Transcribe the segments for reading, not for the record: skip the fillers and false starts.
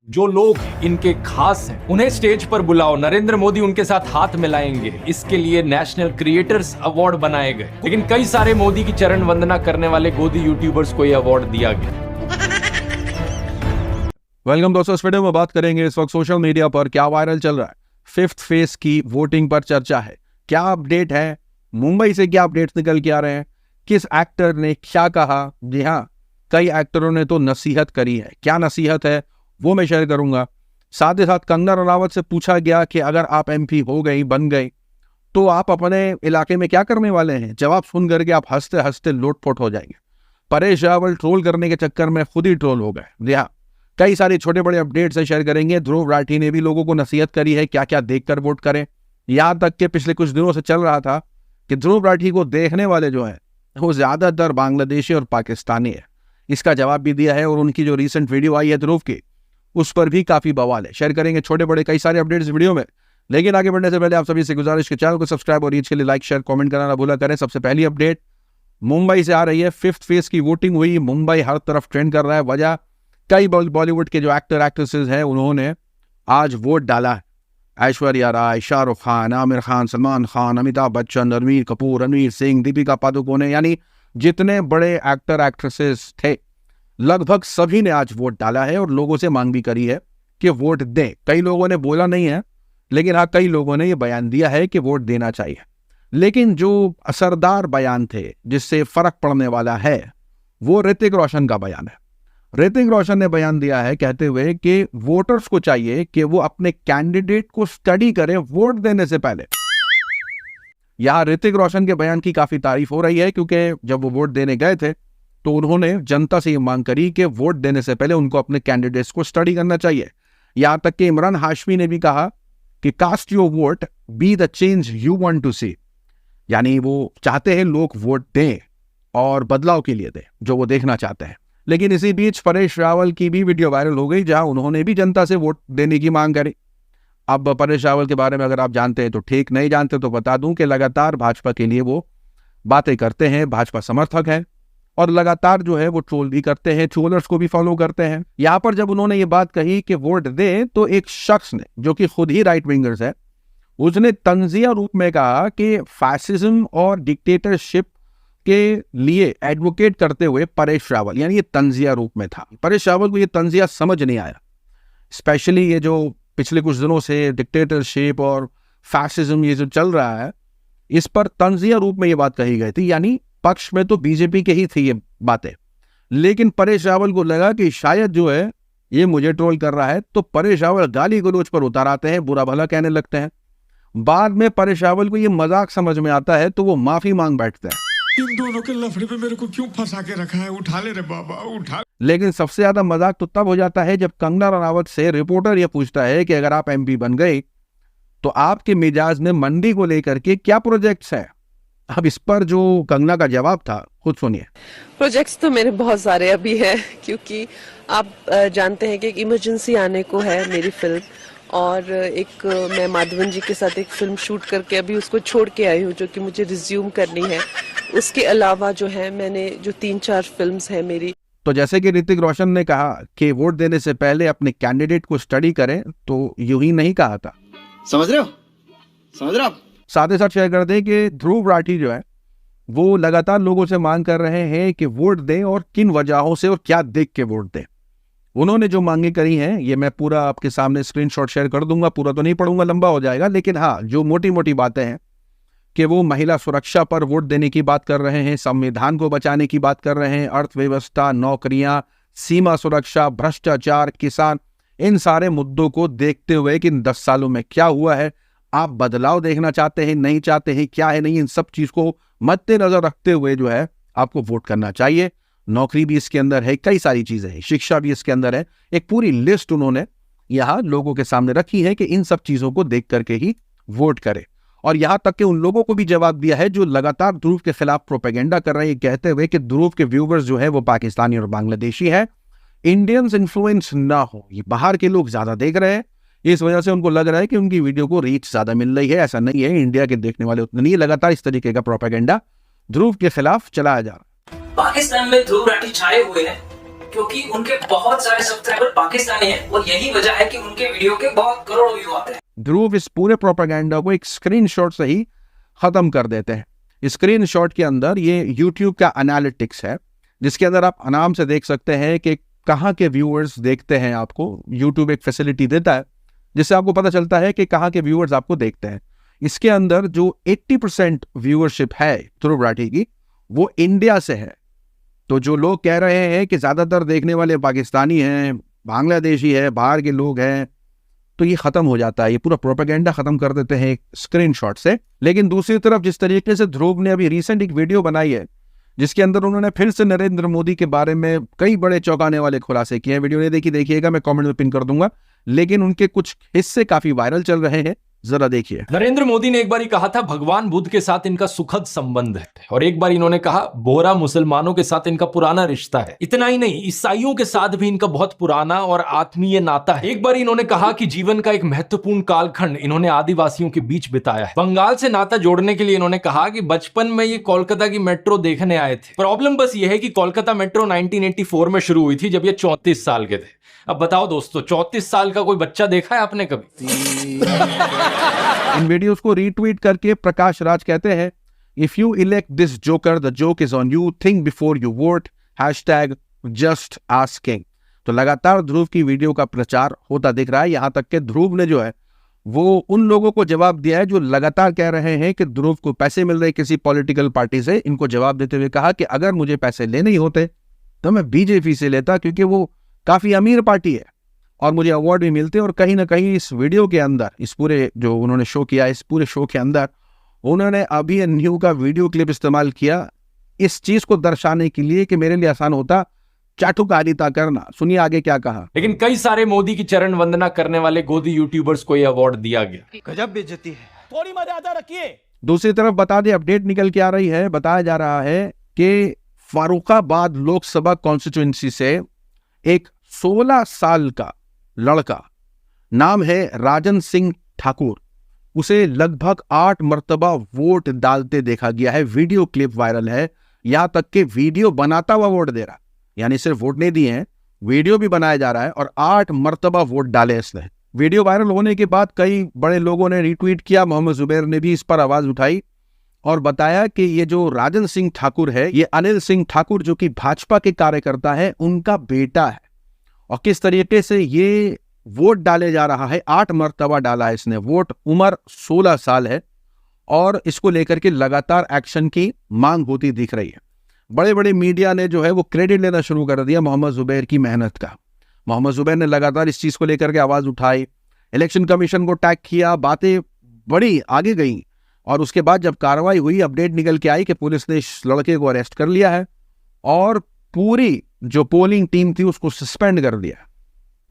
जो लोग इनके खास हैं उन्हें स्टेज पर बुलाओ, नरेंद्र मोदी उनके साथ हाथ मिलाएंगे। इसके लिए नेशनल क्रिएटर्स अवार्ड बनाए गए, लेकिन कई सारे मोदी की चरण वंदना करने वाले गोदी यूट्यूबर्स को यह अवार्ड दिया गया। वेलकम दोस्तों, इस वीडियो में बात करेंगे इस वक्त सोशल मीडिया पर क्या वायरल चल रहा है। फिफ्थ फेज की वोटिंग पर चर्चा है, क्या अपडेट है, मुंबई से क्या अपडेट्स निकल के आ रहे हैं, किस एक्टर ने क्या कहा। जी हाँ, कई एक्टरों ने तो नसीहत करी है, क्या नसीहत है वो मैं शेयर करूंगा। साथ ही साथ कंगना रनावत से पूछा गया कि अगर आप एमपी हो गई, बन गई, तो आप अपने इलाके में क्या करने वाले हैं। जवाब सुन करके आप हंसते हंसते लोटपोट हो जाएंगे। परेश रावल ट्रोल करने के चक्कर में खुद ही ट्रोल हो गए। जी हाँ, कई सारी छोटे बड़े अपडेट्स शेयर करेंगे। ध्रुव राठी ने भी लोगों को नसीहत करी है, क्या क्या देखकर वोट करें। यहाँ तक कि पिछले कुछ दिनों से चल रहा था कि ध्रुव राठी को देखने वाले जो है वो ज्यादातर बांग्लादेशी और पाकिस्तानी है। इसका जवाब भी दिया है और उनकी जो रिसेंट वीडियो आई है ध्रुव की, उस पर भी काफी बवाल है। शेयर करेंगे छोटे बड़े कई सारे अपडेट्स वीडियो में। लेकिन आगे बढ़ने से पहले आप सभी से गुजारिश के चैनल को सब्सक्राइब और रीच के लिए लाइक शेयर कमेंट करना ना भूला करें। सबसे पहली अपडेट मुंबई से आ रही है। फिफ्थ फेज की वोटिंग हुई, मुंबई हर तरफ ट्रेंड कर रहा है। वजह, कई बॉलीवुड के जो एक्टर एक्ट्रेसेस हैं उन्होंने आज वोट डाला है। ऐश्वर्या राय, शाहरुख खान, आमिर खान, सलमान खान, अमिताभ बच्चन, रणवीर कपूर, रणवीर सिंह, दीपिका पादुकोणे, यानी जितने बड़े एक्टर एक्ट्रेसेस थे लगभग सभी ने आज वोट डाला है और लोगों से मांग भी करी है कि वोट दें। कई लोगों ने बोला नहीं है, लेकिन हाँ कई लोगों ने यह बयान दिया है कि वोट देना चाहिए। लेकिन जो असरदार बयान थे जिससे फर्क पड़ने वाला है वो ऋतिक रोशन का बयान है। ऋतिक रोशन ने बयान दिया है कहते हुए कि वोटर्स को चाहिए कि वो अपने कैंडिडेट को स्टडी करें वोट देने से पहले। यहां ऋतिक रोशन के बयान की काफी तारीफ हो रही है, क्योंकि जब वो वोट देने गए थे तो उन्होंने जनता से ये मांग करी कि वोट देने से पहले उनको अपने कैंडिडेट्स को स्टडी करना चाहिए। यहां तक कि इमरान हाशमी ने भी कहा कि cast your vote, be the change you want to see. यानी वो चाहते हैं लोग वोट दें और बदलाव के लिए दें जो वो देखना चाहते हैं। लेकिन इसी बीच परेश रावल की भी वीडियो वायरल हो गई जहां उन्होंने भी जनता से वोट देने की मांग करी। अब परेश रावल के बारे में अगर आप जानते हैं तो ठीक, नहीं जानते तो बता दूं कि लगातार भाजपा के लिए वो बातें करते हैं, भाजपा समर्थक है और लगातार जो है वो ट्रोल भी करते हैं, ट्रोलर्स को भी फॉलो करते हैं। यहां पर जब उन्होंने ये बात कही कि वोट दे, तो एक शख्स ने जो कि खुद ही राइट विंगर्स है, उसने तंजिया रूप में कहा कि फैसिज्म और डिक्टेटरशिप के लिए एडवोकेट करते हुए परेश रावल, यानी ये तंजिया रूप में था। परेश रावल को ये तंजिया समझ नहीं आया। स्पेशली ये जो पिछले कुछ दिनों से डिक्टेटरशिप और फैसिज्म ये जो चल रहा है, इस पर तंजिया रूप में ये बात कही गई थी। यानी पक्ष में तो बीजेपी के ही थी ये बातें, लेकिन परेश रावल को लगा कि शायद जो है ये मुझे ट्रोल कर रहा है, तो परेश रावल गाली गलौज पर उतार आते हैं, बुरा भला कहने लगते हैं। बाद में परेश रावल को ये मजाक समझ में आता है तो वो माफी मांग बैठते हैं। इन दोनों के लफड़े पे मेरे को क्यों फंसा के रखा है, उठा ले रे बाबा उठा। लेकिन सबसे ज्यादा मजाक तो तब हो जाता है जब कंगना रनावत से रिपोर्टर ये पूछता है कि अगर आप एमपी बन गई तो आपके मिजाज में मंडी को लेकर के क्या प्रोजेक्ट्स हैं। अब इस पर जो कंगना का जवाब था खुद सुनिए। प्रोजेक्ट्स तो मेरे बहुत सारे अभी हैं, क्योंकि आप जानते हैं कि एक इमरजेंसी आने को है मेरी फिल्म, और एक मैं माधवन जी के साथ एक फिल्म शूट करके अभी उसको छोड़ के आई हूँ जो कि मुझे रिज्यूम करनी है। उसके अलावा जो है मैंने जो 3-4 फिल्म्स हैं मेरी। तो जैसे कि ऋतिक रोशन ने कहा कि वोट देने से पहले अपने कैंडिडेट को स्टडी करें, तो यूं ही नहीं कहा था। समझ रहे हो, समझ रहे हो आप। साथ ही साथ शेयर कर दें कि ध्रुव राठी जो है वो लगातार लोगों से मांग कर रहे हैं कि वोट दें और किन वजहों से और क्या देख के वोट दें। उन्होंने जो मांगे करी हैं ये मैं पूरा आपके सामने स्क्रीनशॉट शेयर कर दूंगा, पूरा तो नहीं पढ़ूंगा, लंबा हो जाएगा। लेकिन हाँ, जो मोटी मोटी बातें हैं कि वो महिला सुरक्षा पर वोट देने की बात कर रहे हैं, संविधान को बचाने की बात कर रहे हैं, अर्थव्यवस्था, नौकरियां, सीमा सुरक्षा, भ्रष्टाचार, किसान, इन सारे मुद्दों को देखते हुए कि इन 10 सालों में क्या हुआ है, आप बदलाव देखना चाहते हैं, नहीं चाहते हैं, क्या है नहीं, इन सब चीज को मद्देनजर रखते हुए जो है आपको वोट करना चाहिए। नौकरी भी इसके अंदर है, कई सारी चीजें हैं, शिक्षा भी इसके अंदर है। एक पूरी लिस्ट उन्होंने यहाँ लोगों के सामने रखी है कि इन सब चीजों को देख करके ही वोट करें। और यहां तक कि उन लोगों को भी जवाब दिया है जो लगातार ध्रुव के खिलाफ प्रोपेगेंडा कर रहे हैं, कहते हुए कि ध्रुव के व्यूवर्स जो है वो पाकिस्तानी और बांग्लादेशी है, इंडियंस इन्फ्लुएंस ना हो, ये बाहर के लोग ज्यादा देख रहे हैं, इस वजह से उनको लग रहा है कि उनकी वीडियो को रीच ज्यादा मिल रही है। ऐसा नहीं है, इंडिया के देखने वाले उतने नहीं है। लगातार इस तरीके का प्रोपेगेंडा ध्रुव के खिलाफ चलाया जा रहा है। पाकिस्तान में ध्रुव राठी छाए हुए हैं क्योंकि उनके बहुत सारे सब्सक्राइबर पाकिस्तानी हैं और यही वजह है कि उनके वीडियो के बहुत करोड़ों व्यू आते हैं। ध्रुव इस पूरे प्रोपेगेंडा को एक स्क्रीनशॉट से ही खत्म कर देते हैं। स्क्रीनशॉट के अंदर ये यूट्यूब का एनालिटिक्स है, जिसके अंदर आप आराम से देख सकते हैं कि कहाँ के व्यूअर्स देखते हैं आपको। यूट्यूब एक फैसिलिटी देता है जिससे आपको पता चलता है कि कहाँ के व्यूअर्स आपको देखते हैं। इसके अंदर जो 80% व्यूअरशिप है ध्रुव राठी की, वो इंडिया से है। तो जो लोग कह रहे हैं कि ज़्यादातर देखने वाले पाकिस्तानी हैं, बांग्लादेशी है, बाहर के लोग हैं, तो ये ख़त्म हो जाता है। ये पूरा प्रोपेगेंडा ख़त्म कर देते हैं एक स्क्रीनशॉट से। लेकिन दूसरी तरफ जिस तरीके से ध्रुव ने अभी रिसेंट एक वीडियो बनाई है जिसके अंदर उन्होंने फिर से नरेंद्र मोदी के बारे में कई बड़े चौंकाने वाले खुलासे किए हैं। वीडियो नहीं देखी, देखिएगा, मैं कमेंट में पिन कर दूंगा। लेकिन उनके कुछ हिस्से काफी वायरल चल रहे हैं, जरा देखिए। नरेंद्र मोदी ने एक बार कहा था भगवान बुद्ध के साथ इनका सुखद संबंध है, और एक बार इन्होंने कहा बोहरा मुसलमानों के साथ इनका पुराना रिश्ता है। इतना ही नहीं, ईसाइयों के साथ भी इनका बहुत पुराना और आत्मीय नाता है। एक बार इन्होंने कहा कि जीवन का एक महत्वपूर्ण कालखंड इन्होंने आदिवासियों के बीच बिताया है। बंगाल से नाता जोड़ने के लिए इन्होंने कहा कि बचपन में ये कोलकाता की मेट्रो देखने आए थे। प्रॉब्लम बस ये है कि कोलकाता मेट्रो 1984 में शुरू हुई थी जब ये 34 साल के थे। अब बताओ दोस्तों, 34 साल का कोई बच्चा देखा है आपने कभी? इन वीडियोस को रीट्वीट करके प्रकाश राज कहते हैं, if you elect this joker the joke is on you, think before you won't, #just asking. तो लगातार ध्रुव की वीडियो का प्रचार होता दिख रहा है। यहां तक कि ध्रुव ने जो है वो उन लोगों को जवाब दिया है जो लगातार कह रहे हैं कि ध्रुव को पैसे मिल रहे किसी पॉलिटिकल पार्टी से। इनको जवाब देते हुए कहा कि अगर मुझे पैसे लेने ही होते तो मैं बीजेपी से लेता, क्योंकि वो काफी अमीर पार्टी है और मुझे अवार्ड भी मिलते। और कहीं ना कहीं इस वीडियो के अंदर, इस पूरे जो उन्होंने शो किया, इस पूरे शो के अंदर उन्होंने अभिमन्यु का वीडियो क्लिप इस्तेमाल किया इस चीज को दर्शाने के लिए कि मेरे लिए आसान होता चाटुकारिता करना। सुनिए आगे क्या कहा। लेकिन कई सारे मोदी की चरण वंदना करने वाले गोदी यूट्यूबर्स को यह अवार्ड दिया गया। गजब बेइज्जती है, थोड़ी मर्यादा रखिए। दूसरी तरफ बता दें, अपडेट निकल के आ रही है, बताया जा रहा है कि फारुखाबाद लोकसभा कॉन्स्टिट्यूएंसी से एक 16 साल का लड़का, नाम है राजन सिंह ठाकुर, उसे लगभग 8 मर्तबा वोट डालते देखा गया है। वीडियो क्लिप वायरल है, यहां तक कि वीडियो बनाता हुआ वोट दे रहा, यानी सिर्फ वोट नहीं दिए हैं, वीडियो भी बनाया जा रहा है और 8 मर्तबा वोट डाले इसने। वीडियो वायरल होने के बाद कई बड़े लोगों ने रिट्वीट किया, मोहम्मद जुबैर ने भी इस पर आवाज उठाई और बताया कि ये जो राजन सिंह ठाकुर है, ये अनिल सिंह ठाकुर जो कि भाजपा के कार्यकर्ता है, उनका बेटा है। और किस तरीके से ये वोट डाले जा रहा है, 8 मर्तबा डाला है इसने वोट, उम्र 16 साल है और इसको लेकर के लगातार एक्शन की मांग होती दिख रही है। बड़े बड़े मीडिया ने जो है वो क्रेडिट लेना शुरू कर दिया मोहम्मद जुबैर की मेहनत का। मोहम्मद जुबैर ने लगातार इस चीज को लेकर के आवाज उठाई, इलेक्शन कमीशन को टैग किया, बातें बड़ी आगे गई और उसके बाद जब कार्रवाई हुई, अपडेट निकल के आई कि पुलिस ने इस लड़के को अरेस्ट कर लिया है और पूरी जो पोलिंग टीम थी उसको सस्पेंड कर दिया।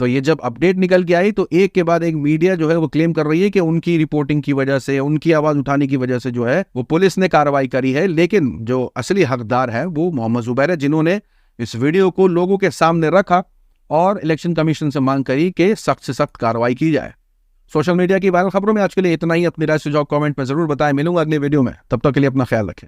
तो ये जब अपडेट निकल के आई तो एक के बाद एक मीडिया जो है वो क्लेम कर रही है कि उनकी रिपोर्टिंग की वजह से, उनकी आवाज उठाने की वजह से जो है वो पुलिस ने कार्रवाई करी है। लेकिन जो असली हकदार है वो मोहम्मद जुबैर है, जिन्होंने इस वीडियो को लोगों के सामने रखा और इलेक्शन कमीशन से मांग करी कि सख्त से सख्त कार्रवाई की जाए। सोशल मीडिया की वायरल खबरों में आज के लिए इतना ही। अपनी राय सुझाव कमेंट में जरूर बताएं। मिलूंगा अगले वीडियो में, तब तक के लिए अपना ख्याल रखें।